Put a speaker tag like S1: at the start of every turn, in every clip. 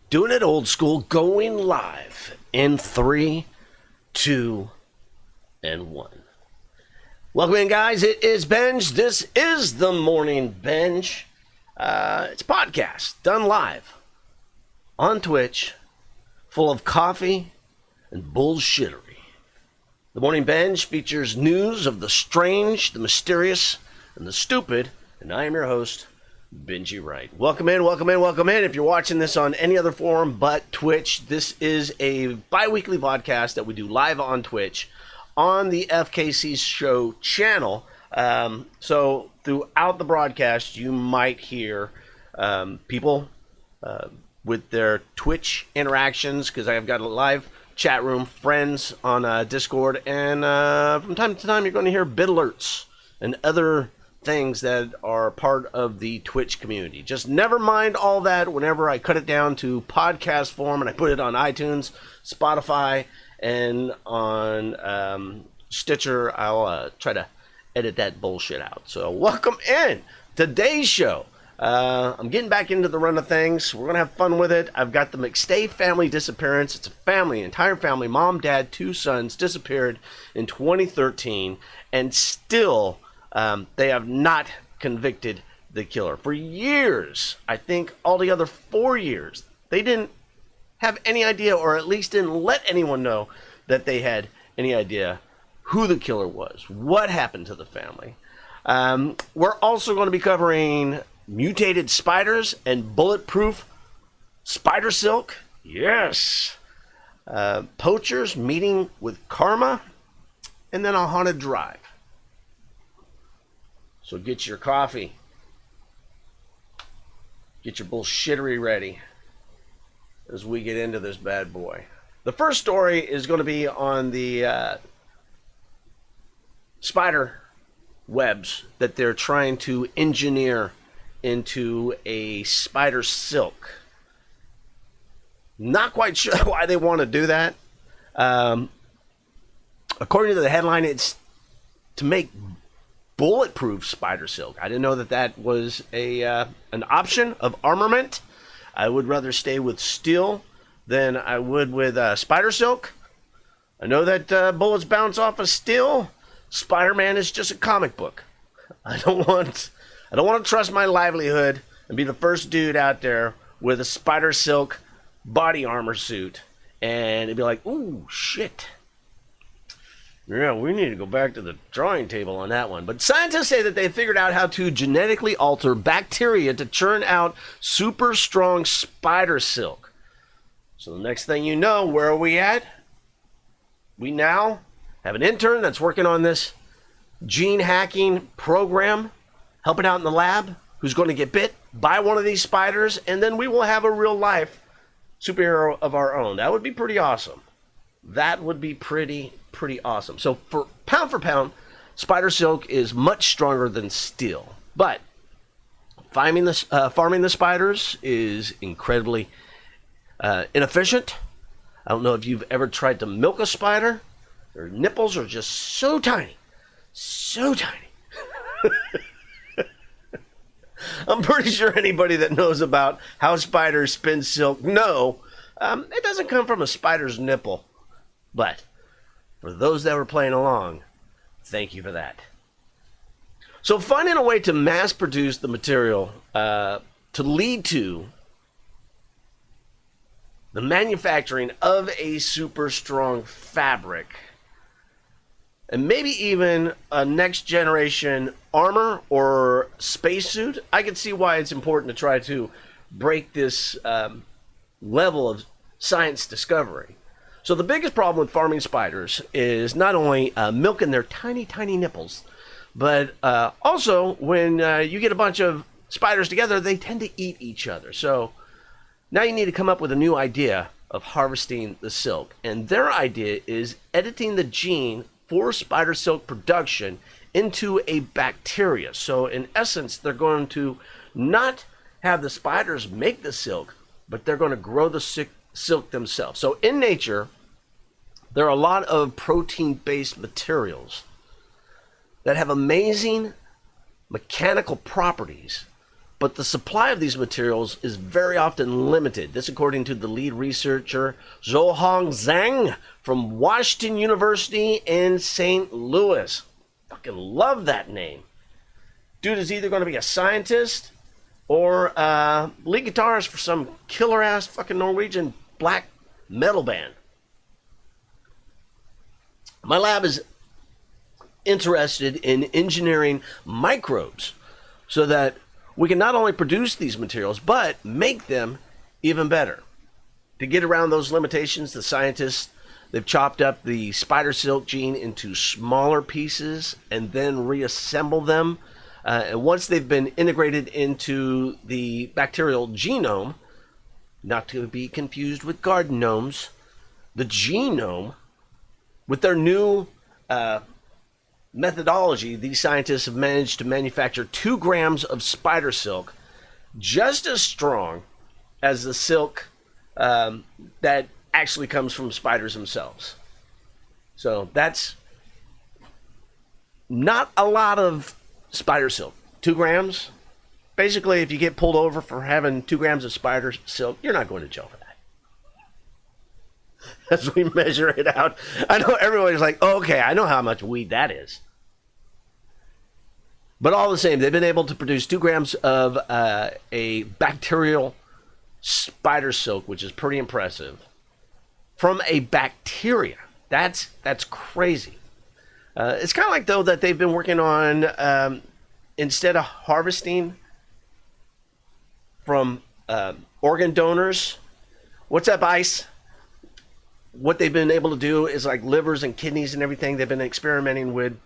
S1: Doing it old school, going live in 3, 2, and 1. Welcome in, guys. It is Benj. This is the Mourning Benj. It's a podcast done live on Twitch, full of coffee and bullshittery. The Mourning Benj features news of the strange, the mysterious, and the stupid, and I am your host, Benji Wright. Welcome in, welcome in, welcome in. If you're watching this on any other forum but Twitch, this is a bi-weekly podcast that we do live on Twitch on the FKC Show channel. So throughout the broadcast, you might hear people with their Twitch interactions, because I've got a live chat room, friends on Discord, and from time to time you're going to hear bit alerts and other things that are part of the Twitch community. Just never mind all that whenever I cut it down to podcast form and I put it on iTunes, Spotify, and on Stitcher. I'll try to edit that bullshit out. So welcome in today's show. I'm getting back into the run of things. We're gonna have fun with it. I've got the McStay Family Disappearance. It's a family, entire family, mom, dad, 2 sons, disappeared in 2013, and still they have not convicted the killer. For years, I think altogether 4 years, they didn't have any idea, or at least didn't let anyone know that they had any idea who the killer was, what happened to the family. We're also going to be covering mutated spiders and bulletproof spider silk. Yes. Poachers meeting with karma, and then a haunted drive. So get your coffee, get your bullshittery ready as we get into this bad boy. The first story is going to be on the spider webs that they're trying to engineer into a spider silk. Not quite sure why they want to do that. According to the headline, it's to make bulletproof spider silk. I didn't know that that was an option of armament. I would rather stay with steel than I would with spider silk. I know that bullets bounce off of steel. Spider-Man is just a comic book. I don't want to trust my livelihood and be the first dude out there with a spider silk body armor suit and it'd be like, ooh, shit. Yeah, we need to go back to the drawing table on that one. But scientists say that they figured out how to genetically alter bacteria to churn out super strong spider silk. So the next thing you know, where are we at? We now have an intern that's working on this gene hacking program, helping out in the lab, who's going to get bit by one of these spiders, and then we will have a real life superhero of our own. That would be pretty awesome. That would be pretty awesome. So for pound, spider silk is much stronger than steel. But farming the spiders is incredibly inefficient. I don't know if you've ever tried to milk a spider. Their nipples are just so tiny. So tiny. I'm pretty sure anybody that knows about how spiders spin silk know it doesn't come from a spider's nipple. But for those that were playing along, thank you for that. So finding a way to mass produce the material to lead to the manufacturing of a super strong fabric, and maybe even a next generation armor or spacesuit, I can see why it's important to try to break this level of science discovery. So the biggest problem with farming spiders is not only milking their tiny nipples, but also when you get a bunch of spiders together, they tend to eat each other. So now you need to come up with a new idea of harvesting the silk. And their idea is editing the gene for spider silk production into a bacteria. So in essence, they're going to not have the spiders make the silk, but they're going to grow the silk themselves. So in nature, there are a lot of protein-based materials that have amazing mechanical properties but the supply of these materials is very often limited. This according to the lead researcher, Zhouhong Zhang from Washington University in St. Louis. Fucking love that name. Dude is either going to be a scientist or lead guitarist for some killer-ass fucking Norwegian black metal band. My lab is interested in engineering microbes so that we can not only produce these materials, but make them even better. To get around those limitations, the scientists, they've chopped up the spider silk gene into smaller pieces and then reassembled them. And once they've been integrated into the bacterial genome, not to be confused with garden gnomes, the genome, with their new methodology, these scientists have managed to manufacture 2 grams of spider silk, just as strong as the silk that actually comes from spiders themselves. So that's not a lot of spider silk. 2 grams. Basically, if you get pulled over for having 2 grams of spider silk, you're not going to jail for that. As we measure it out, I know everybody's like, oh, okay, I know how much weed that is. But all the same, they've been able to produce 2 grams of a bacterial spider silk, which is pretty impressive, from a bacteria. That's crazy. It's kind of like, though, that they've been working on, instead of harvesting from organ donors, what's up, Ice? What they've been able to do is like livers and kidneys and everything. They've been experimenting with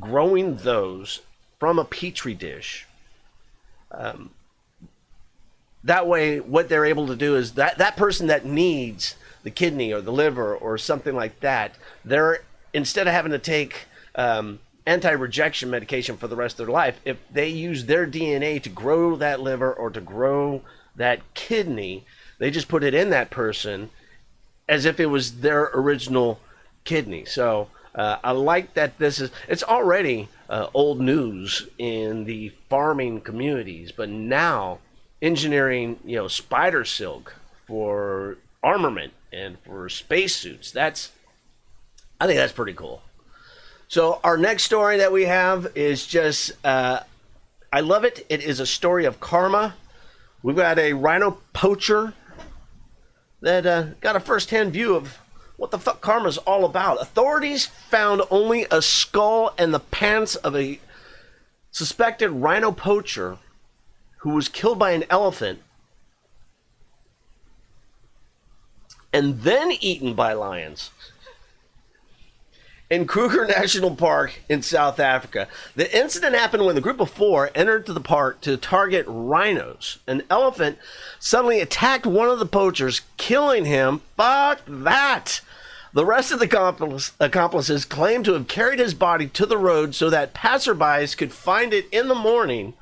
S1: growing those from a petri dish. That way, what they're able to do is that person that needs the kidney or the liver or something like that, they're, instead of having to take anti-rejection medication for the rest of their life, if they use their DNA to grow that liver or to grow that kidney, they just put it in that person as if it was their original kidney. So I like that it's already old news in the farming communities, but now engineering, spider silk for armament and for spacesuits, I think that's pretty cool. So our next story that we have is just, I love it. It is a story of karma. We've got a Rhino Poacher that got a first-hand view of what the fuck karma is all about. Authorities found only a skull and the pants of a suspected Rhino Poacher who was killed by an elephant and then eaten by lions in Kruger National Park in South Africa. The incident happened when the group of 4 entered to the park to target rhinos. An elephant suddenly attacked one of the poachers, killing him. Fuck that! The rest of the accomplices claimed to have carried his body to the road so that passerbys could find it in the morning,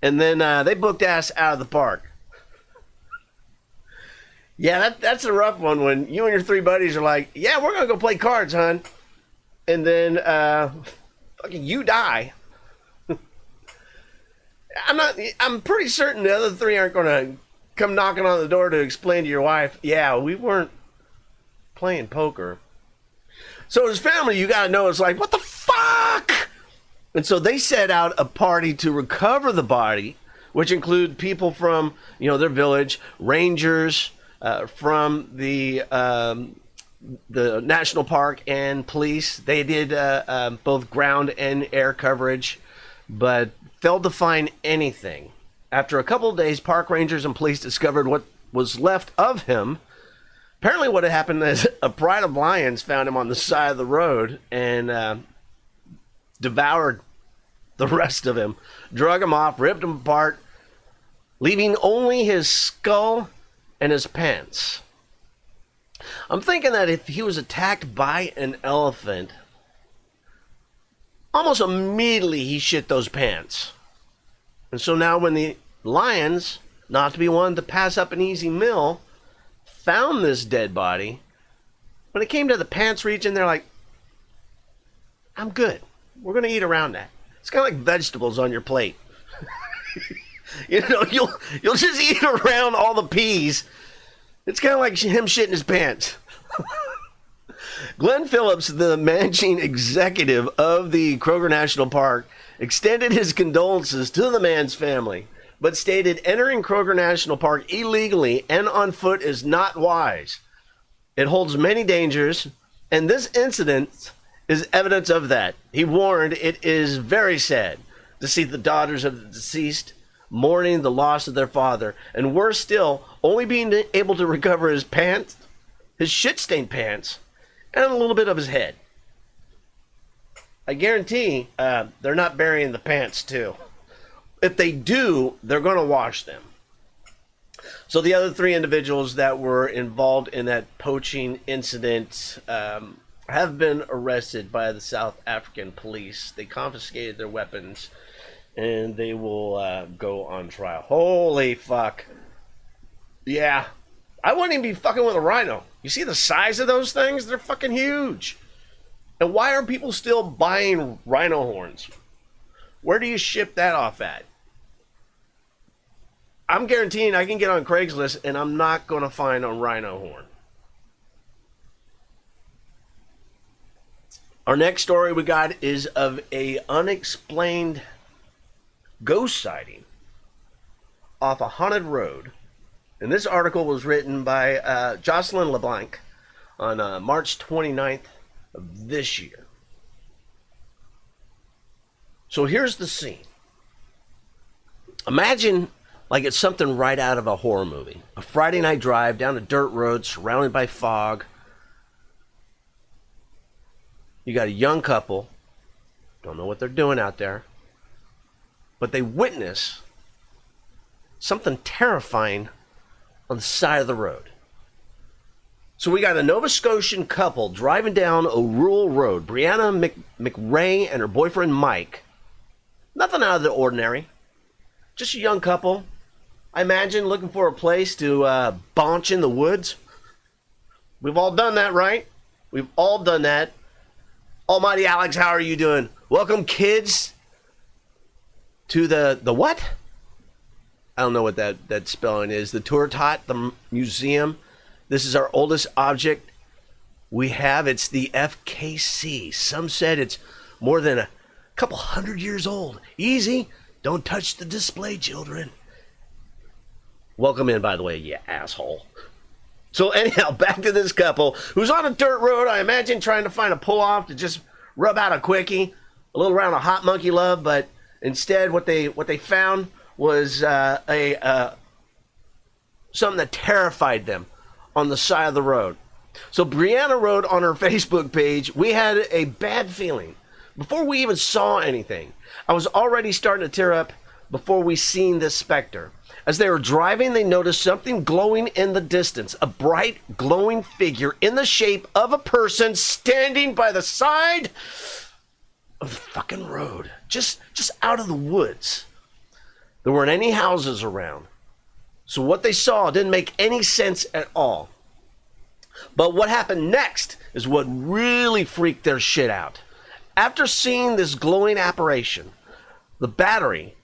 S1: and then they booked ass out of the park. Yeah, that's a rough one when you and your 3 buddies are like, yeah, we're going to go play cards, hon. And then fucking you die. I'm pretty certain the other 3 aren't going to come knocking on the door to explain to your wife, yeah, we weren't playing poker. So as family, you got to know, it's like, what the fuck? And so they set out a party to recover the body, which include people from, their village, rangers from the national park and police. They did both ground and air coverage, but failed to find anything. After a couple of days, park rangers and police discovered what was left of him. Apparently what had happened is a pride of lions found him on the side of the road and devoured the rest of him, drug him off, ripped him apart, leaving only his skull and his pants. I'm thinking that if he was attacked by an elephant, almost immediately he shit those pants. And so now when the lions, not to be one to pass up an easy meal, found this dead body, when it came to the pants region, they're like, I'm good. We're going to eat around that. It's kind of like vegetables on your plate. You'll just eat around all the peas. It's kind of like him shitting his pants. Glenn Phillips, the managing executive of the Kroger National Park, extended his condolences to the man's family, but stated entering Kroger National Park illegally and on foot is not wise. It holds many dangers, and this incident is evidence of that. He warned it is very sad to see the daughters of the deceased mourning the loss of their father, and worse still, only being able to recover his pants, his shit-stained pants, and a little bit of his head. I guarantee they're not burying the pants, too. If they do, they're going to wash them. So the other 3 individuals that were involved in that poaching incident have been arrested by the South African police. They confiscated their weapons, and they will go on trial. Holy fuck. Yeah. I wouldn't even be fucking with a rhino. You see the size of those things? They're fucking huge. And why are people still buying rhino horns? Where do you ship that off at? I'm guaranteeing I can get on Craigslist and I'm not going to find a rhino horn. Our next story we got is of a unexplained ghost sighting off a haunted road. And this article was written by Jocelyn LeBlanc on March 29th of this year. So here's the scene. Imagine like it's something right out of a horror movie. A Friday night drive down a dirt road surrounded by fog. You got a young couple. Don't know what they're doing out there. But they witness something terrifying on the side of the road. So we got a Nova Scotian couple driving down a rural road. Brianna McRae and her boyfriend Mike. Nothing out of the ordinary. Just a young couple. I imagine looking for a place to bonch in the woods. We've all done that, right? We've all done that. Almighty Alex, how are you doing? Welcome, kids, to the what? I don't know what that spelling is. The Tourtot, the museum. This is our oldest object we have. It's the FKC. Some said it's more than a couple hundred years old. Easy. Don't touch the display, children. Welcome in, by the way, you asshole. So anyhow, back to this couple who's on a dirt road, I imagine trying to find a pull-off to just rub out a quickie, a little round of hot monkey love, but instead what they found was something that terrified them on the side of the road. So Brianna wrote on her Facebook page, "We had a bad feeling. Before we even saw anything, I was already starting to tear up before we seen this specter. As they were driving, they noticed something glowing in the distance. A bright, glowing figure in the shape of a person standing by the side of the fucking road. Just out of the woods. There weren't any houses around. So what they saw didn't make any sense at all. But what happened next is what really freaked their shit out. After seeing this glowing apparition, the battery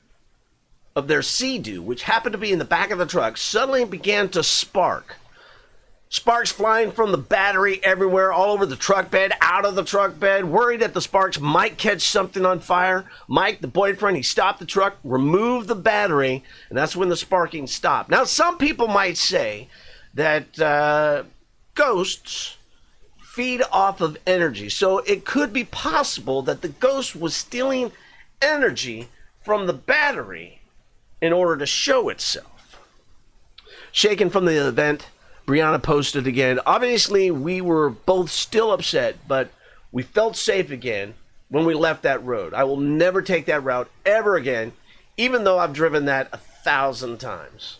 S1: of their Sea-Doo, which happened to be in the back of the truck, suddenly began to spark. Sparks flying from the battery everywhere, all over the truck bed, out of the truck bed, worried that the sparks might catch something on fire. Mike, the boyfriend, he stopped the truck, removed the battery, and that's when the sparking stopped. Now, some people might say that ghosts feed off of energy, so it could be possible that the ghost was stealing energy from the battery in order to show itself. Shaken from the event, Brianna posted again, "Obviously, we were both still upset, but we felt safe again when we left that road. I will never take that route ever again, even though I've driven that 1,000 times."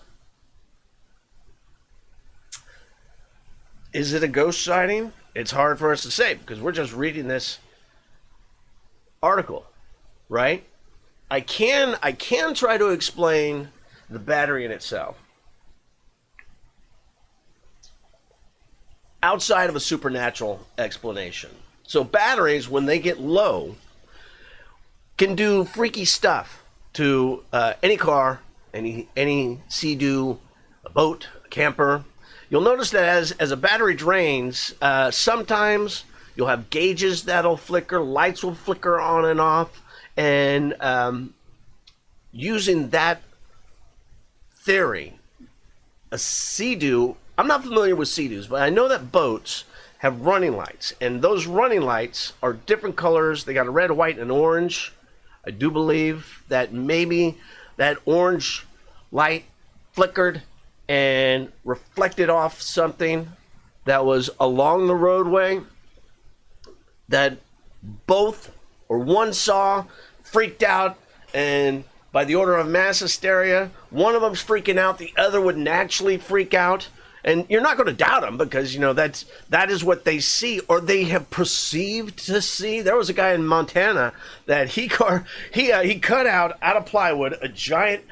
S1: Is it a ghost sighting? It's hard for us to say because we're just reading this article, right? I can try to explain the battery in itself. Outside of a supernatural explanation. So batteries, when they get low, can do freaky stuff to any car, any Sea-Doo, a boat, a camper, you'll notice that as a battery drains, sometimes you'll have gauges that'll flicker, lights will flicker on and off, and using that theory, a Sea-Doo, I'm not familiar with Sea-Doos, but I know that boats have running lights, and those running lights are different colors. They got a red, white, and orange. I do believe that maybe that orange light flickered and reflected off something that was along the roadway that both or one saw, freaked out, and by the order of mass hysteria, one of them's freaking out, the other would naturally freak out. And you're not going to doubt them because, that is what they see or they have perceived to see. There was a guy in Montana that he cut out of plywood a giant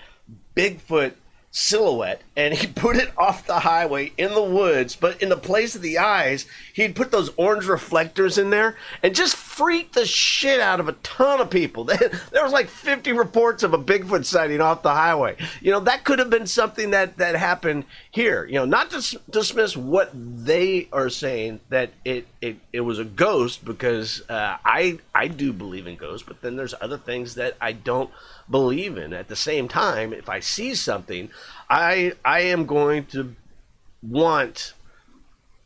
S1: Bigfoot silhouette, and he put it off the highway in the woods, but in the place of the eyes, he'd put those orange reflectors in there and just freaked the shit out of a ton of people. There was like 50 reports of a Bigfoot sighting off the highway. That could have been something that happened here. Not to dismiss what they are saying that it was a ghost, because I do believe in ghosts, but then there's other things that I don't believe in. At the same time, if I see something, I am going to want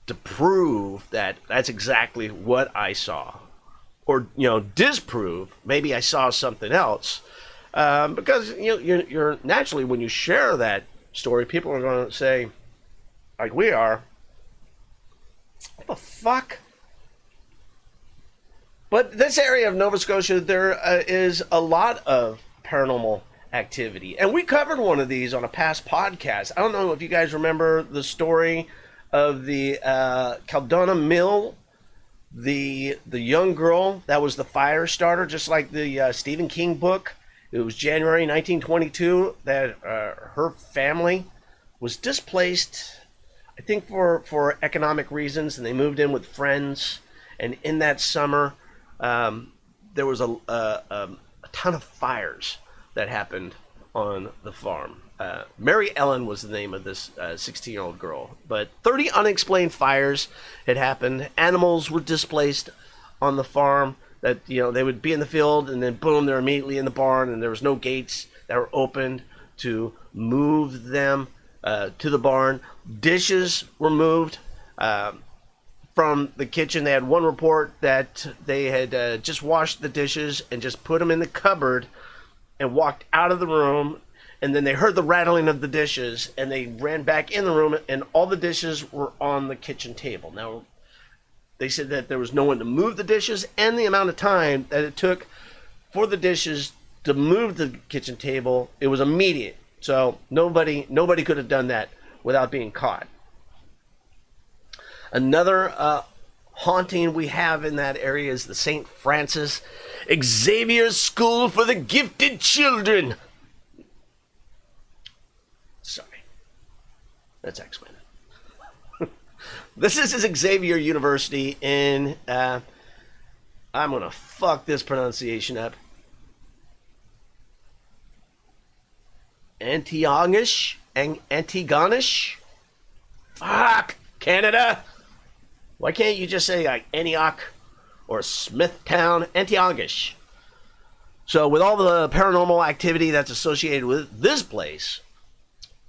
S1: to prove that that's exactly what I saw, or disprove maybe I saw something else, because you're naturally, when you share that story, people are going to say, like we are, what the fuck? But this area of Nova Scotia, there is a lot of paranormal activity, and we covered one of these on a past podcast. I don't know if you guys remember the story of the Cavanaugh Mill, the young girl that was the fire starter, just like the Stephen King book. It was January 1922 that her family was displaced, I think for economic reasons, and they moved in with friends. And in that summer, there was a ton of fires that happened on the farm. Mary Ellen was the name of this 16-year-old girl. But 30 unexplained fires had happened. Animals were displaced on the farm. That they would be in the field, and then boom, they're immediately in the barn, and there was no gates that were opened to move them to the barn. Dishes were moved from the kitchen. They had one report that they had just washed the dishes and just put them in the cupboard and walked out of the room, and then they heard the rattling of the dishes, and they ran back in the room, and all the dishes were on the kitchen table. Now, they said that there was no one to move the dishes, and the amount of time that it took for the dishes to move the kitchen table, it was immediate. So nobody could have done that without being caught. Another haunting we have in that area is the St. Francis Xavier School for the Gifted Children. Sorry. That's X-Men. This is Xavier University in, I'm going to fuck this pronunciation up. Antigonish? Fuck, Canada. Why can't you just say like Antioch or Smithtown? Antigonish. So with all the paranormal activity that's associated with this place,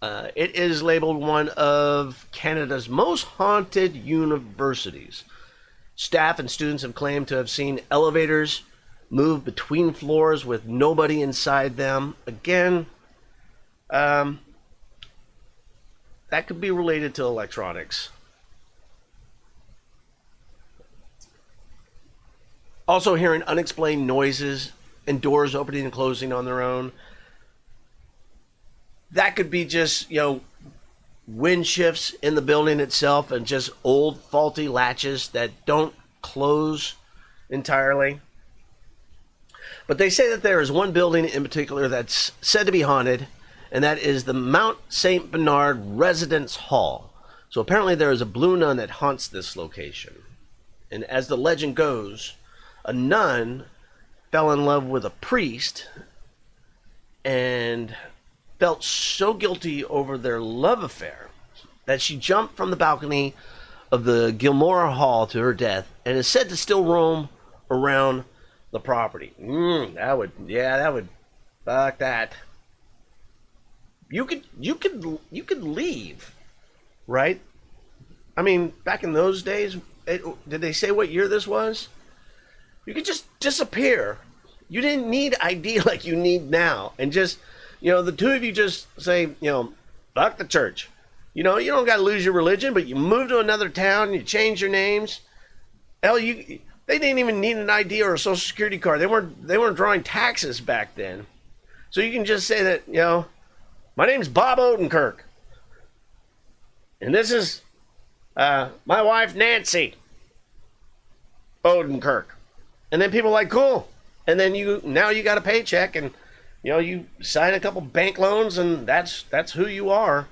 S1: it is labeled one of Canada's most haunted universities. Staff and students have claimed to have seen elevators move between floors with nobody inside them. Again, that could be related to electronics. Also hearing unexplained noises and doors opening and closing on their own. That could be just, wind shifts in the building itself and just old faulty latches that don't close entirely. But they say that there is one building in particular that's said to be haunted, and that is the Mount St. Bernard Residence Hall. So apparently there is a blue nun that haunts this location. And as the legend goes, a nun fell in love with a priest, and felt so guilty over their love affair that she jumped from the balcony of the Gilmore Hall to her death and is said to still roam around the property. That would, fuck that. You could leave, right? I mean, back in those days, did they say what year this was? You could just disappear. You didn't need ID like you need now. And just, the two of you just say, fuck the church. You don't got to lose your religion, but you move to another town, you change your names. Hell, they didn't even need an ID or a social security card. They weren't drawing taxes back then. So you can just say that, my name's Bob Odenkirk. And this is my wife, Nancy Odenkirk. And then people are like, cool. And then you got a paycheck and, you sign a couple bank loans and that's who you are.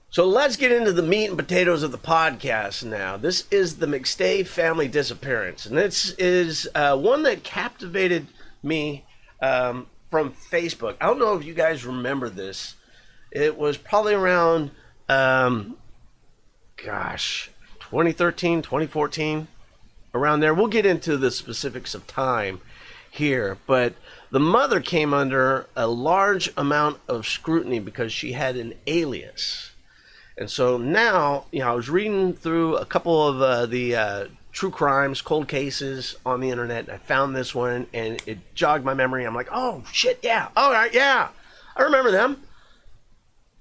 S1: So let's get into the meat and potatoes of the podcast now. This is the McStay Family Disappearance. And this is one that captivated me from Facebook. I don't know if you guys remember this. It was probably around, 2013, 2014, around there. We'll get into the specifics of time here. But the mother came under a large amount of scrutiny because she had an alias. And so now, I was reading through a couple of the true crimes, cold cases on the internet, and I found this one, and it jogged my memory. I'm like, oh, shit, yeah. All right, yeah. I remember them.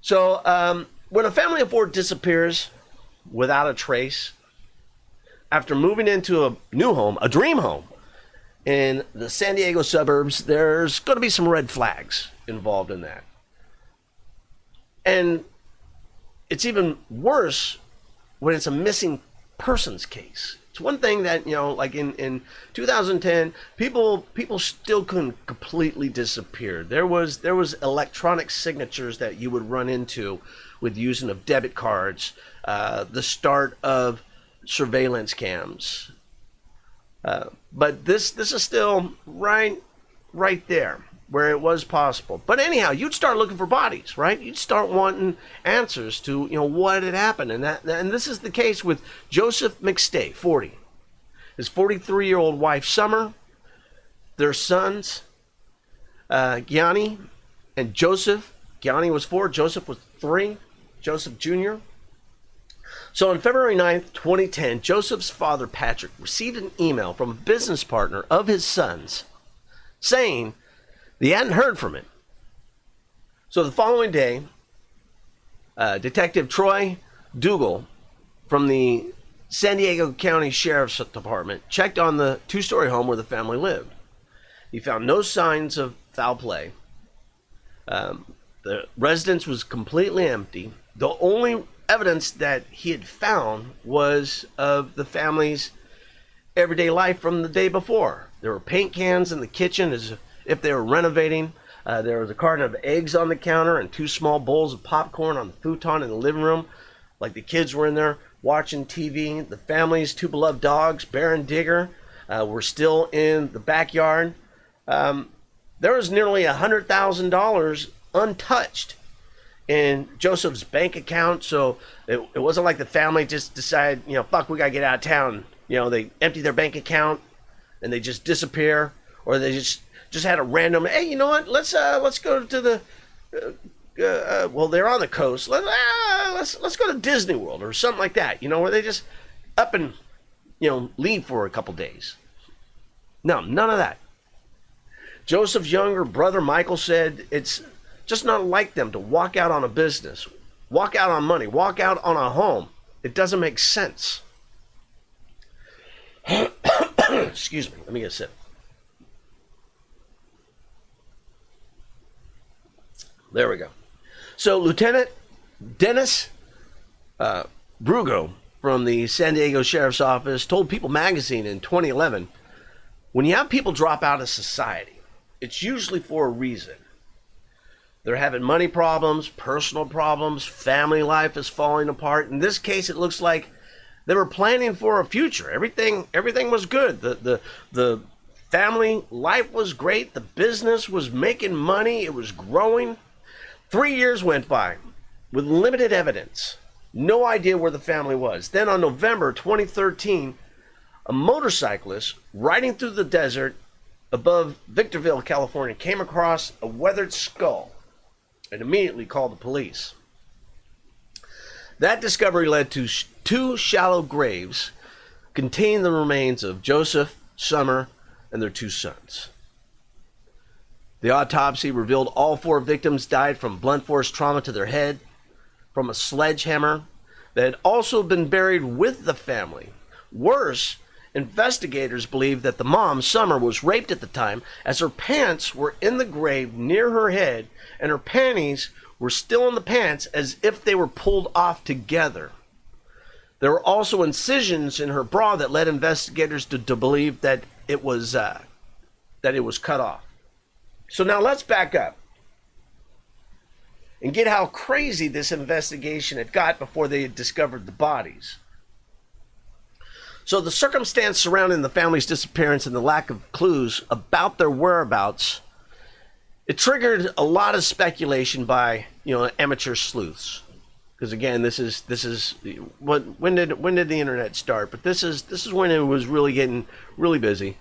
S1: So when a family of four disappears without a trace, after moving into a new home, a dream home, in the San Diego suburbs, there's going to be some red flags involved in that. And it's even worse when it's a missing persons case. It's one thing that, like in 2010, people still couldn't completely disappear. There was electronic signatures that you would run into with using of debit cards, the start of surveillance cams. But this is still right there where it was possible. But anyhow, you'd start looking for bodies, right? You'd start wanting answers to, what had happened. And this is the case with Joseph McStay, 40. His 43-year-old wife, Summer, their sons, Gianni and Joseph. Gianni was 4, Joseph was 3, Joseph Jr. So on February 9th, 2010, Joseph's father, Patrick, received an email from a business partner of his son's saying he hadn't heard from him. So the following day, Detective Troy Dougal from the San Diego County Sheriff's Department checked on the two-story home where the family lived. He found no signs of foul play. The residence was completely empty. The only evidence that he had found was of the family's everyday life from the day before. There were paint cans in the kitchen as if they were renovating. There was a carton of eggs on the counter and 2 small bowls of popcorn on the futon in the living room, like the kids were in there watching TV. The family's 2 beloved dogs, Bear and Digger, were still in the backyard. There was nearly $100,000 untouched in Joseph's bank account, so it wasn't like the family just decided, fuck, we gotta get out of town. They empty their bank account and they just disappear, or they just had a random, hey, you know what? Let's go to the. Well, they're on the coast. Let's go to Disney World or something like that. Where they just up and leave for a couple days. No, none of that. Joseph's younger brother Michael said it's just not like them to walk out on a business, walk out on money, walk out on a home. It doesn't make sense. Excuse me. Let me get a sip. There we go. So Lieutenant Dennis Brugo from the San Diego Sheriff's Office told People magazine in 2011, when you have people drop out of society, it's usually for a reason. They're having money problems, personal problems, family life is falling apart. In this case, it looks like they were planning for a future. Everything was good. The family life was great. The business was making money. It was growing. 3 years went by with limited evidence. No idea where the family was. Then on November 2013, a motorcyclist riding through the desert above Victorville, California, came across a weathered skull and immediately called the police. That discovery led to two shallow graves containing the remains of Joseph, Summer, and their 2 sons. The autopsy revealed all 4 victims died from blunt force trauma to their head from a sledgehammer that had also been buried with the family. Worse, investigators believe that the mom, Summer, was raped at the time, as her pants were in the grave near her head and her panties were still in the pants as if they were pulled off together. There were also incisions in her bra that led investigators to believe that it was cut off. So now let's back up and get how crazy this investigation had got before they had discovered the bodies. So the circumstance surrounding the family's disappearance and the lack of clues about their whereabouts, it triggered a lot of speculation by, amateur sleuths. Because again, this is when did the internet start? But this is when it was really getting really busy.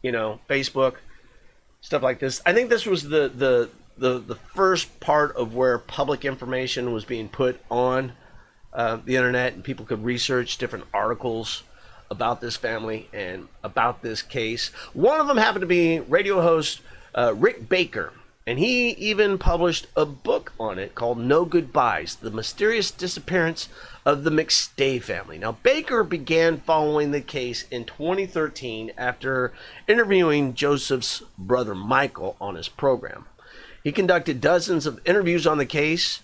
S1: Facebook, stuff like this. I think this was the first part of where public information was being put on the internet, and people could research different articles about this family and about this case. One of them happened to be radio host Rick Baker, and he even published a book on it called No Goodbyes: The Mysterious Disappearance of the McStay Family. Now, Baker began following the case in 2013 after interviewing Joseph's brother Michael on his program. He conducted dozens of interviews on the case,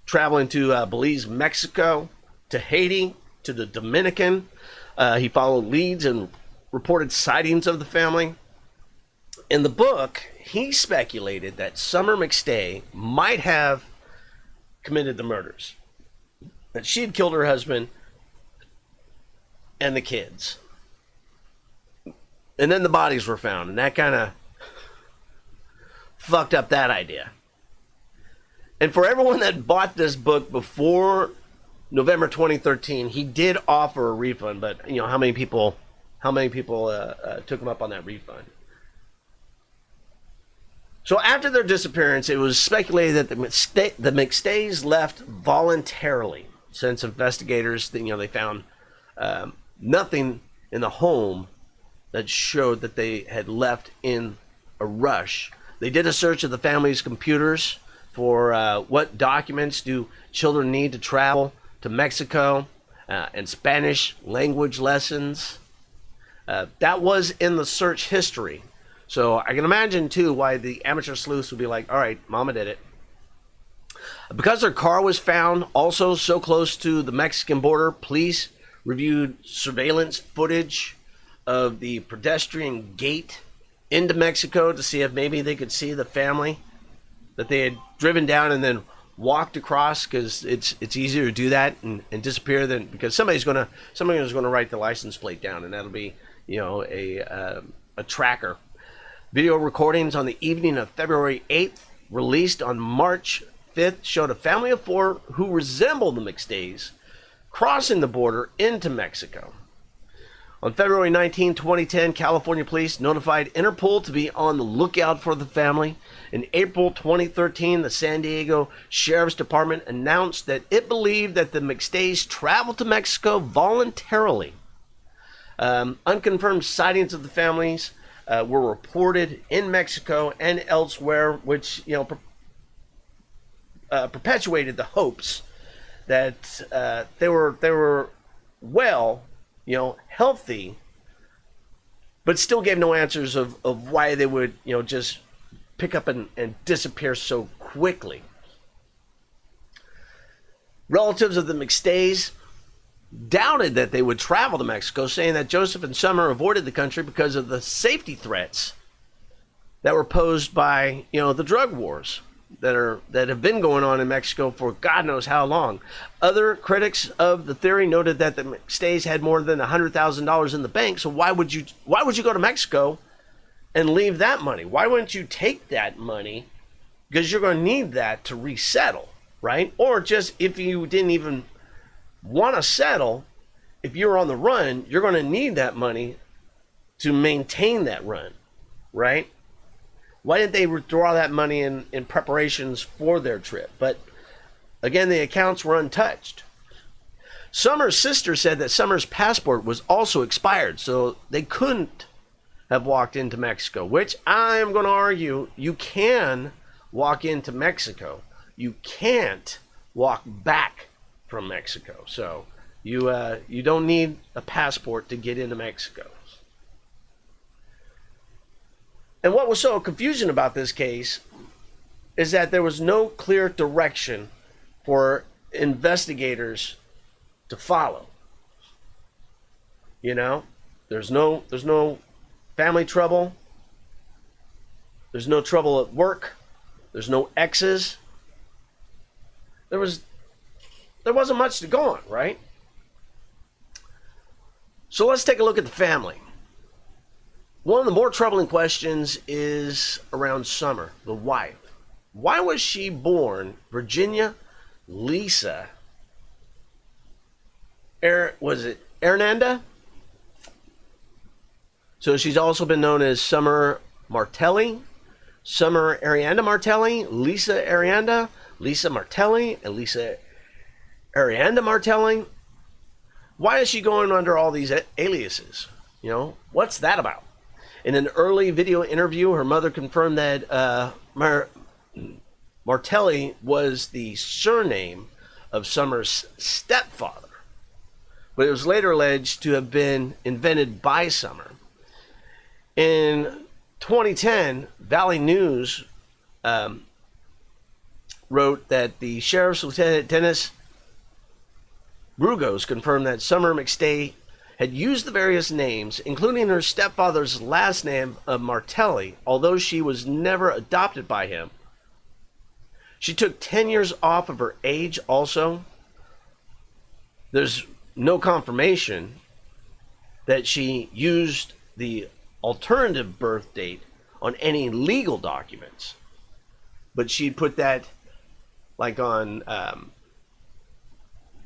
S1: traveling to Belize, Mexico, to Haiti, to the Dominican. He followed leads and reported sightings of the family. In the book, he speculated that Summer McStay might have committed the murders, that she had killed her husband and the kids. And then the bodies were found, and that kind of fucked up that idea. And for everyone that bought this book before November 2013, he did offer a refund, but how many people took him up on that refund? So after their disappearance, it was speculated that the McStays left voluntarily, since investigators, they found nothing in the home that showed that they had left in a rush. They did a search of the family's computers for what documents do children need to travel to Mexico, and Spanish language lessons. That was in the search history. So I can imagine, too, why the amateur sleuths would be like, all right, Mama did it. Because their car was found also so close to the Mexican border, police reviewed surveillance footage of the pedestrian gate into Mexico to see if maybe they could see the family that they had driven down and then walked across, because it's easier to do that and disappear than, because somebody's going to write the license plate down, and that'll be a tracker. Video recordings on the evening of February 8th, released on March 5th, showed a family of 4 who resembled the McStays crossing the border into Mexico. On February 19, 2010, California police notified Interpol to be on the lookout for the family. In April 2013, the San Diego Sheriff's Department announced that it believed that the McStays traveled to Mexico voluntarily. Unconfirmed sightings of the families were reported in Mexico and elsewhere, which perpetuated the hopes that they were well, healthy, but still gave no answers of why they would just pick up and disappear so quickly. Relatives of the McStays doubted that they would travel to Mexico, saying that Joseph and Summer avoided the country because of the safety threats that were posed by, the drug wars. that have been going on in Mexico for God knows how long. Other critics of the theory noted that the McStays had more than $100,000 in the bank. So why would you go to Mexico and leave that money? Why wouldn't you take that money? Because you're going to need that to resettle, right? Or just if you didn't even want to settle, if you're on the run, you're going to need that money to maintain that run, right? Why didn't they withdraw that money in preparations for their trip? But again, the accounts were untouched. Summer's sister said that Summer's passport was also expired, so they couldn't have walked into Mexico, which I'm going to argue you can walk into Mexico. You can't walk back from Mexico. So you don't need a passport to get into Mexico. And what was so confusing about this case is that there was no clear direction for investigators to follow. You know, there's no family trouble. There's no trouble at work. There's no exes. There wasn't much to go on, right? So let's take a look at the family. One of the more troubling questions is around Summer, the wife. Why was she born Virginia Lisa? Was it Hernanda? So she's also been known as Summer Martelli, Summer Arianda Martelli, Lisa Arianda, Lisa Martelli, and Lisa Arianda Martelli. Why is she going under all these aliases? You know, what's that about? In an early video interview, her mother confirmed that Martelli was the surname of Summer's stepfather, but it was later alleged to have been invented by Summer. In 2010, Valley News wrote that the sheriff's lieutenant, Dennis Brugos, confirmed that Summer McStay had used the various names, including her stepfather's last name of Martelli, although she was never adopted by him. She took 10 years off of her age also. There's no confirmation that she used the alternative birth date on any legal documents, but she put that like on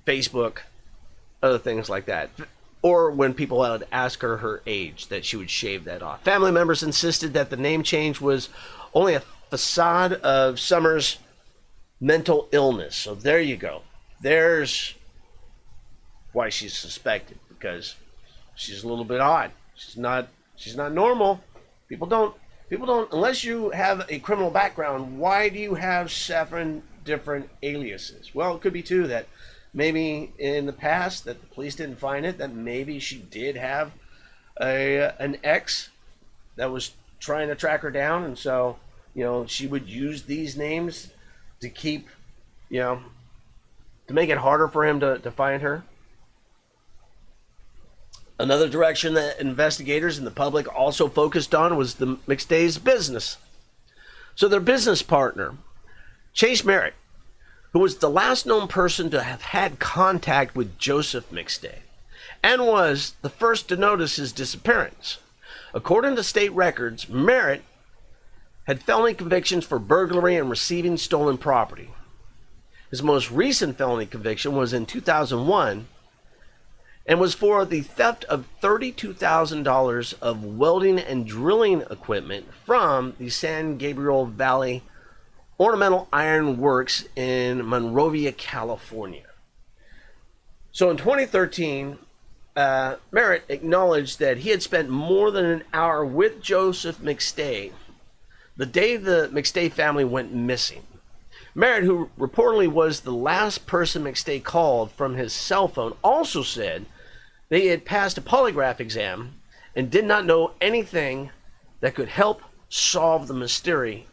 S1: Facebook, other things like that. Or when people would ask her age, that she would shave that off. Family members insisted that the name change was only a facade of Summer's mental illness. So there you go. There's why she's suspected, because she's a little bit odd. She's not normal. People don't, unless you have a criminal background, why do you have 7 different aliases? Well, it could be too that maybe in the past that the police didn't find it, that maybe she did have an ex that was trying to track her down, and so, you know, she would use these names to keep, you know, to make it harder for him to find her. Another direction that investigators and the public also focused on was the McStay's business. So their business partner, Chase Merritt, who was the last known person to have had contact with Joseph McStay, and was the first to notice his disappearance. According to state records, Merritt had felony convictions for burglary and receiving stolen property. His most recent felony conviction was in 2001 and was for the theft of $32,000 of welding and drilling equipment from the San Gabriel Valley Ornamental Iron Works in Monrovia, California. So in 2013, Merritt acknowledged that he had spent more than an hour with Joseph McStay the day the McStay family went missing. Merritt, who reportedly was the last person McStay called from his cell phone, also said they had passed a polygraph exam and did not know anything that could help solve the mystery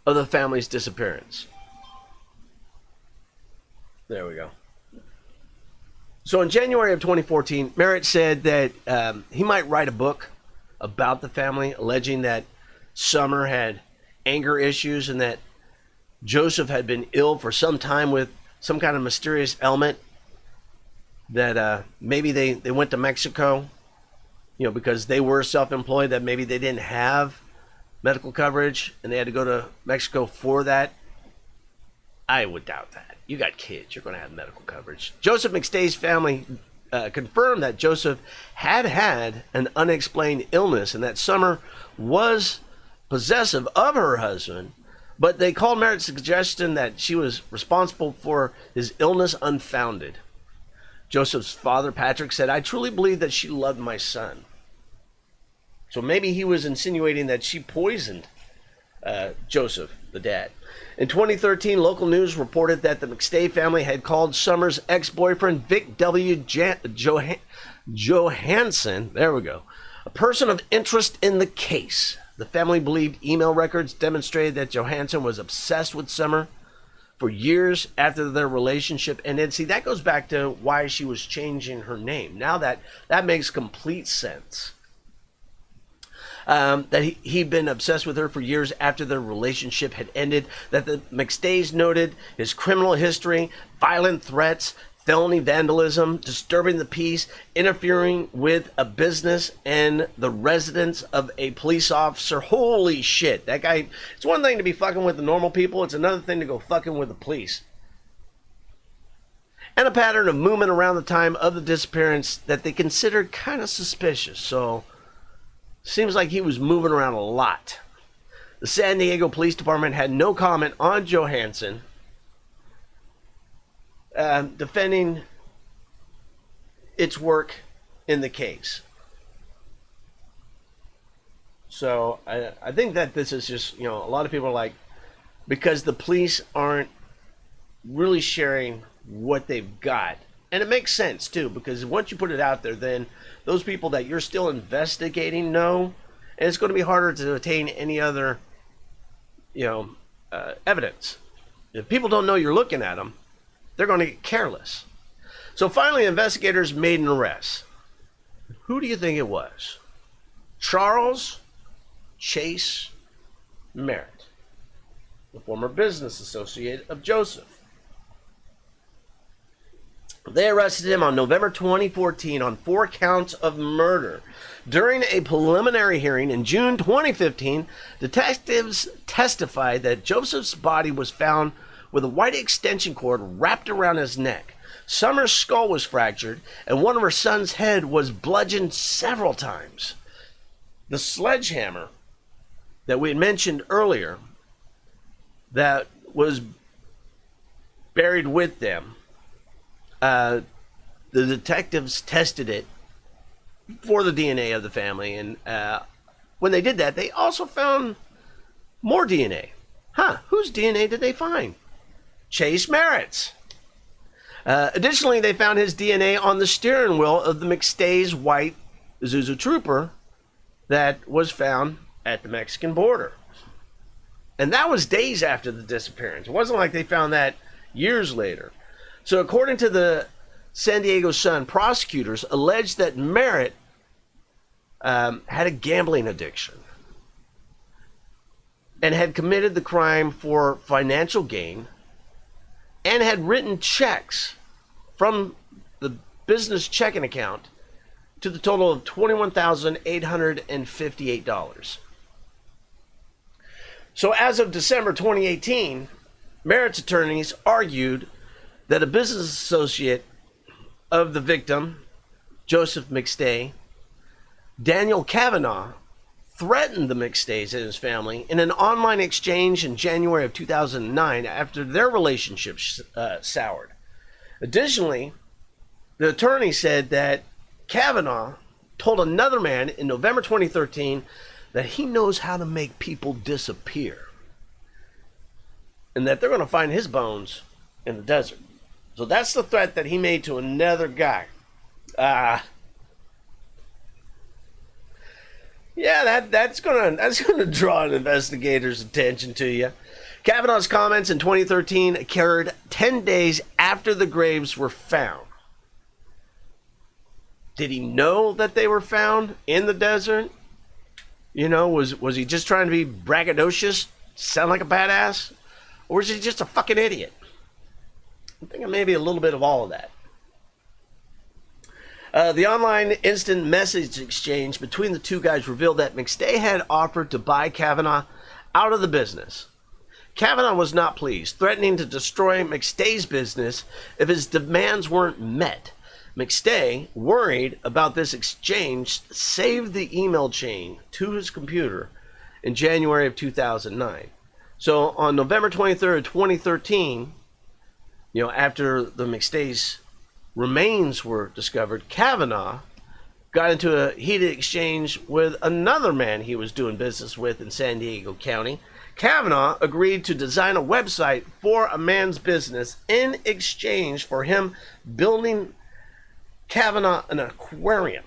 S1: of the family's disappearance. There we go. So in January of 2014, Merritt said that he might write a book about the family, alleging that Summer had anger issues and that Joseph had been ill for some time with some kind of mysterious ailment, that maybe they went to Mexico, because they were self-employed, that maybe they didn't have medical coverage and they had to go to Mexico for that. I would doubt that. You got kids, you're going to have medical coverage. Joseph McStay's family confirmed that Joseph had an unexplained illness and that Summer was possessive of her husband, but they called Merritt's suggestion that she was responsible for his illness unfounded. Joseph's father, Patrick, said, "I truly believe that she loved my son." So maybe he was insinuating that she poisoned Joseph, the dad. In 2013, local news reported that the McStay family had called Summer's ex-boyfriend, Vic W. Johansson, there we go, a person of interest in the case. The family believed email records demonstrated that Johansson was obsessed with Summer for years after their relationship ended. See, that goes back to why she was changing her name. Now that makes complete sense. That he'd been obsessed with her for years after their relationship had ended, that the McStays noted his criminal history, violent threats, felony vandalism, disturbing the peace, interfering with a business and the residence of a police officer. Holy shit, that guy, it's one thing to be fucking with the normal people, it's another thing to go fucking with the police. And a pattern of movement around the time of the disappearance that they considered kind of suspicious. So seems like he was moving around a lot. The San Diego Police Department had no comment on Johansson, defending its work in the case. So I think that this is just, a lot of people are like, because the police aren't really sharing what they've got. And it makes sense too, because once you put it out there, then those people that you're still investigating know, and it's going to be harder to obtain any other, evidence. If people don't know you're looking at them, they're going to get careless. So finally, investigators made an arrest. Who do you think it was? Charles Chase Merritt, the former business associate of Joseph. They arrested him on November 2014 on 4 counts of murder. During a preliminary hearing in June 2015, detectives testified that Joseph's body was found with a white extension cord wrapped around his neck. Summer's skull was fractured, and one of her son's head was bludgeoned several times. The sledgehammer that we had mentioned earlier that was buried with them, the detectives tested it for the DNA of the family, and when they did that, they also found more DNA. Whose DNA did they find? Chase Merritt's. Additionally, they found his DNA on the steering wheel of the McStay's white Isuzu Trooper that was found at the Mexican border. And that was days after the disappearance. It wasn't like they found that years later. So according to the San Diego Sun, prosecutors alleged that Merritt had a gambling addiction and had committed the crime for financial gain and had written checks from the business checking account to the total of $21,858. So as of December 2018, Merritt's attorneys argued that a business associate of the victim, Joseph McStay, Daniel Cavanaugh, threatened the McStays and his family in an online exchange in January of 2009 after their relationship soured. Additionally, the attorney said that Cavanaugh told another man in November 2013 that he knows how to make people disappear and that they're going to find his bones in the desert. So that's the threat that he made to another guy. Yeah, that's gonna draw an investigator's attention to you. Cavanaugh's comments in 2013 occurred 10 days after the graves were found. Did he know that they were found in the desert? You know, was he just trying to be braggadocious, sound like a badass? Or is he just a fucking idiot? I'm thinking maybe a little bit of all of that. The online instant message exchange between the two guys revealed that McStay had offered to buy Cavanaugh out of the business. Cavanaugh was not pleased, threatening to destroy McStay's business if his demands weren't met. McStay, worried about this exchange, saved the email chain to his computer in January of 2009. So on November 23rd, 2013, after the McStay's remains were discovered, Cavanaugh got into a heated exchange with another man he was doing business with in San Diego County. Cavanaugh agreed to design a website for a man's business in exchange for him building Cavanaugh an aquarium.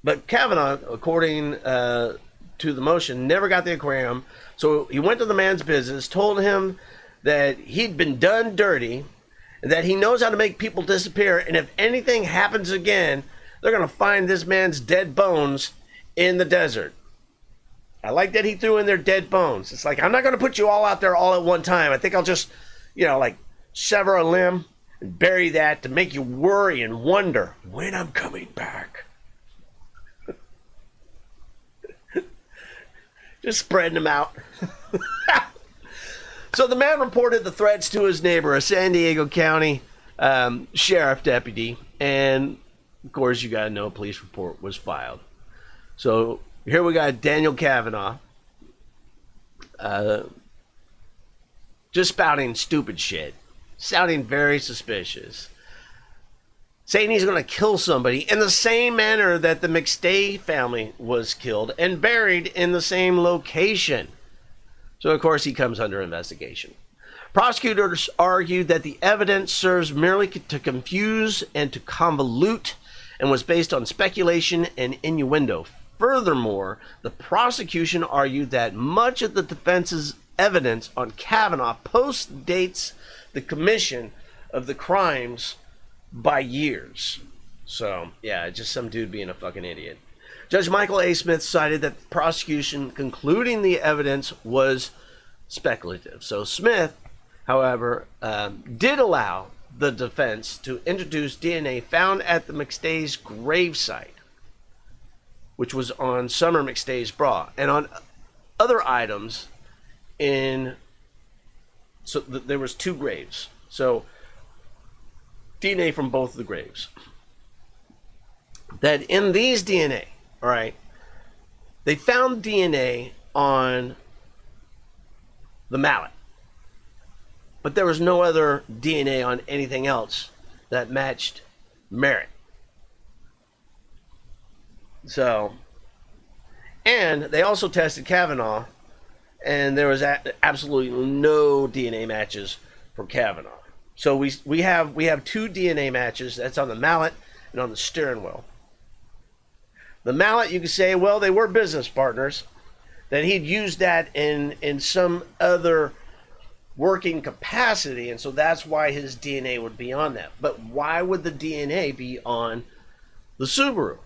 S1: But Cavanaugh, according to the motion, never got the aquarium. So he went to the man's business, told him that he'd been done dirty, that he knows how to make people disappear, and if anything happens again, they're going to find this man's dead bones in the desert. I like that he threw in their dead bones. It's like, I'm not going to put you all out there all at one time. I think I'll just, sever a limb and bury that to make you worry and wonder when I'm coming back. Just spreading them out. So the man reported the threats to his neighbor, a San Diego County sheriff deputy, and of course you gotta know a police report was filed. So here we got Daniel Cavanaugh just spouting stupid shit, sounding very suspicious, saying he's going to kill somebody in the same manner that the McStay family was killed and buried in the same location. So, of course, he comes under investigation. Prosecutors argued that the evidence serves merely to confuse and to convolute and was based on speculation and innuendo. Furthermore, the prosecution argued that much of the defense's evidence on Cavanaugh post-dates the commission of the crimes by years. So, yeah, just some dude being a fucking idiot. Judge Michael A. Smith cited that the prosecution concluding the evidence was speculative. So Smith, however, did allow the defense to introduce DNA found at the McStay's gravesite, which was on Summer McStay's bra, and on other items there was two graves. So DNA from both of the graves. That in these DNA, all right, they found DNA on the mallet, but there was no other DNA on anything else that matched Merritt. So, and they also tested Cavanaugh, and there was absolutely no DNA matches for Cavanaugh. So we have two DNA matches. That's on the mallet and on the steering wheel. The mallet, you could say, well, they were business partners, that he'd used that in some other working capacity, and so that's why his DNA would be on that. But why would the DNA be on the Subaru?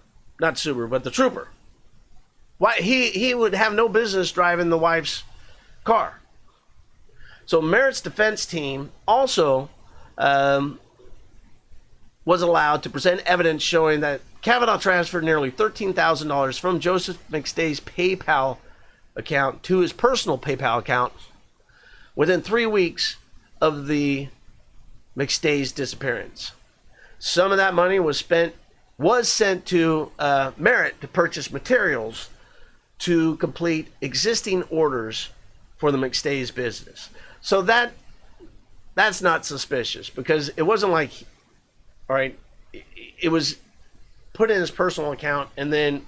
S1: Not Subaru, but the Trooper. Why he would have no business driving the wife's car. So Merritt's defense team also was allowed to present evidence showing that Cavanaugh transferred nearly $13,000 from Joseph McStay's PayPal account to his personal PayPal account within 3 weeks of the McStay's disappearance. Some of that money was sent to Merritt to purchase materials to complete existing orders for the McStay's business. So that's not suspicious, because it wasn't like, all right, it was put in his personal account and then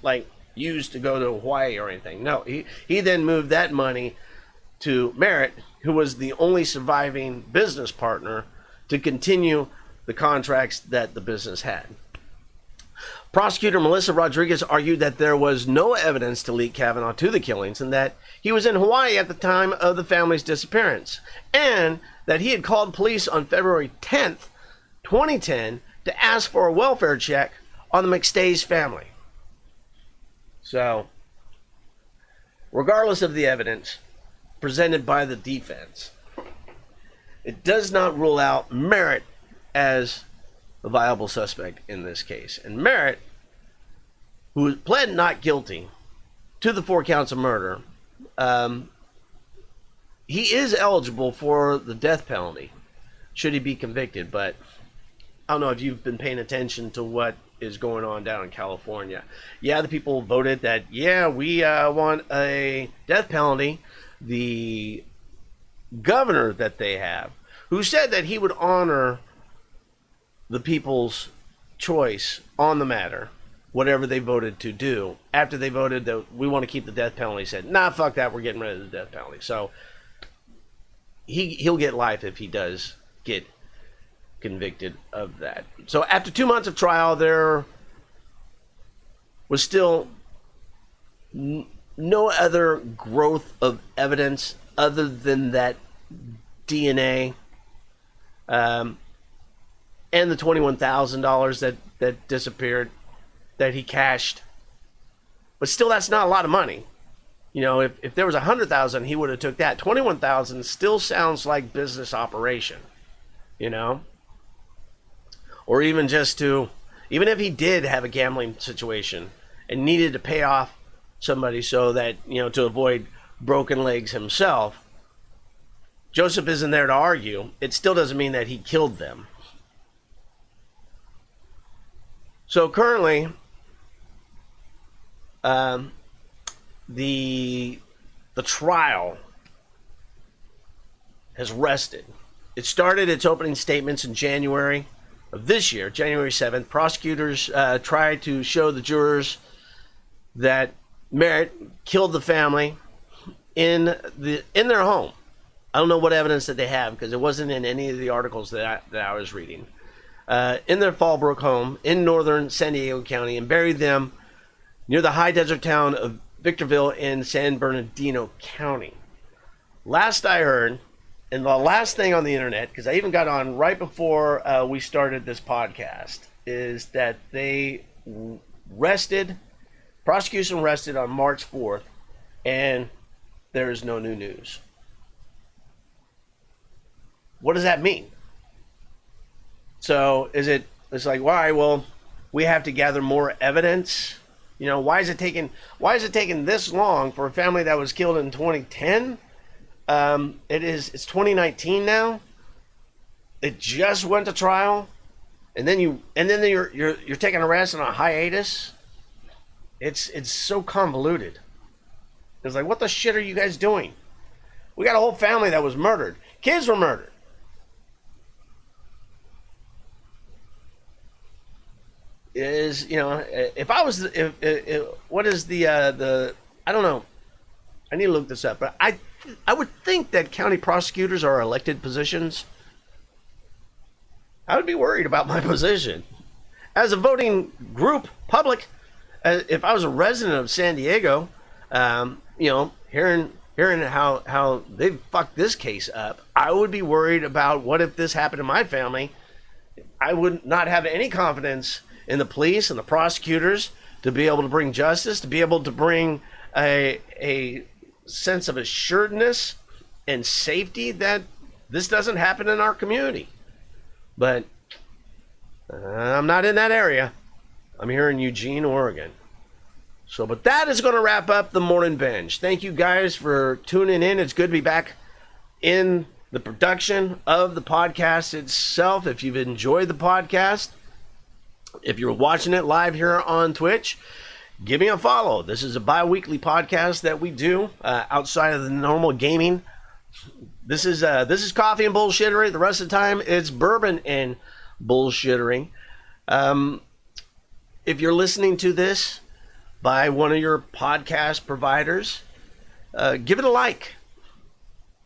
S1: used to go to Hawaii or anything. No, he then moved that money to Merritt, who was the only surviving business partner, to continue the contracts that the business had. Prosecutor Melissa Rodriguez argued that there was no evidence to link Cavanaugh to the killings and that he was in Hawaii at the time of the family's disappearance, and that he had called police on February 10th, 2010 to ask for a welfare check on the McStay's family. So, regardless of the evidence presented by the defense, it does not rule out Merritt as a viable suspect in this case. And Merritt, who pled not guilty to the 4 counts of murder, he is eligible for the death penalty should he be convicted. But I don't know if you've been paying attention to what is going on down in California. Yeah, the people voted that, yeah, we want a death penalty. The governor that they have, who said that he would honor the people's choice on the matter, whatever they voted to do, after they voted that we want to keep the death penalty, said, nah, fuck that, we're getting rid of the death penalty. So he'll get life if he does get convicted of that. So after 2 months of trial, there was still no other growth of evidence other than that DNA and the $21,000 that disappeared, that he cashed. But still, that's not a lot of money. You know, if there was $100,000, he would have took that. $21,000 still sounds like business operation, you know? Or even even if he did have a gambling situation and needed to pay off somebody so that, you know, to avoid broken legs himself, Joseph isn't there to argue. It still doesn't mean that he killed them. So currently, the trial has rested. It started its opening statements in January of this year, January 7th. Prosecutors tried to show the jurors that Merritt killed the family in their home. I don't know what evidence that they have because it wasn't in any of the articles that I was reading. In their Fallbrook home in northern San Diego County, and buried them near the high desert town of Victorville in San Bernardino County. Last I heard, and the last thing on the internet, because I even got on right before we started this podcast, is that they prosecution rested on March 4th, and there is no new news. What does that mean? So it's like, why? Well, we have to gather more evidence. You know, why is it taking this long for a family that was killed in 2010? It's 2019 now. It just went to trial, and then you're taking a rest on a hiatus. It's so convoluted. It's like, what the shit are you guys doing? We got a whole family that was murdered. Kids were murdered. Is, you know, what is the I don't know. I need to look this up, but I would think that county prosecutors are elected positions. I would be worried about my position as a voting group, public. If I was a resident of San Diego, you know, hearing how they fucked this case up, I would be worried about what if this happened to my family. I would not have any confidence in the police and the prosecutors to be able to bring justice, to be able to bring a sense of assuredness and safety that this doesn't happen in our community. But I'm not in that area. I'm here in Eugene, Oregon. So, but that is going to wrap up the Mourning Benj. Thank you guys for tuning in. It's good to be back in the production of the podcast itself. If you've enjoyed the podcast, if you're watching it live here on Twitch, give me a follow. This is a bi-weekly podcast that we do outside of the normal gaming. This is coffee and bullshittery. The rest of the time, it's bourbon and bullshittery. If you're listening to this by one of your podcast providers, give it a like.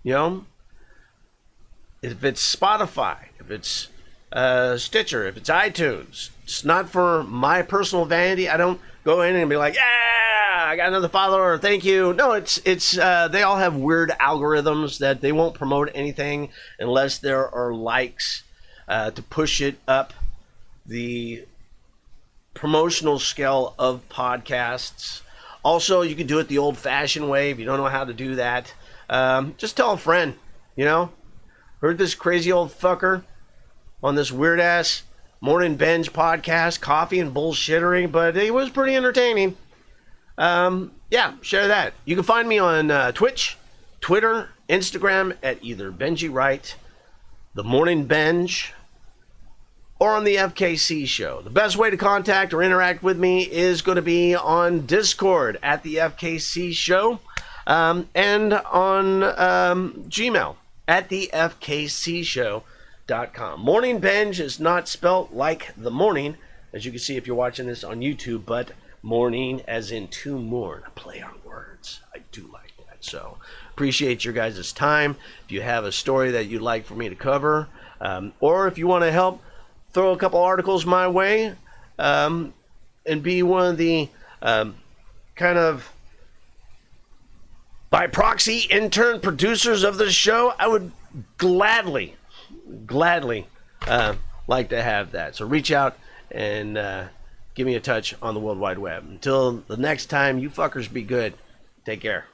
S1: You know, if it's Spotify, if it's Stitcher, if it's iTunes, it's not for my personal vanity. I don't go in and be like, yeah, I got another follower, thank you. No, it's they all have weird algorithms that they won't promote anything unless there are likes to push it up the promotional scale of podcasts Also, you can do it the old-fashioned way if you don't know how to do that. Just tell a friend, you know. Heard this crazy old fucker on this weird-ass Mourning Benj Vodcast, coffee and bullshittery, but it was pretty entertaining. Yeah, share that. You can find me on Twitch, Twitter, Instagram at either Benji Wright, The Mourning Benj, or on the FKC show. The best way to contact or interact with me is going to be on Discord at the FKC show, and on Gmail at the FKCshow.com. Mourning Benj is not spelt like the morning, as you can see if you're watching this on YouTube, but morning as in to mourn. A play on words. I do like that. So appreciate your guys' time. If you have a story that you'd like for me to cover, or if you want to help throw a couple articles my way, and be one of the kind of by proxy intern producers of the show, I would gladly like to have that. So reach out and give me a touch on the World Wide Web. Until the next time, you fuckers be good. Take care.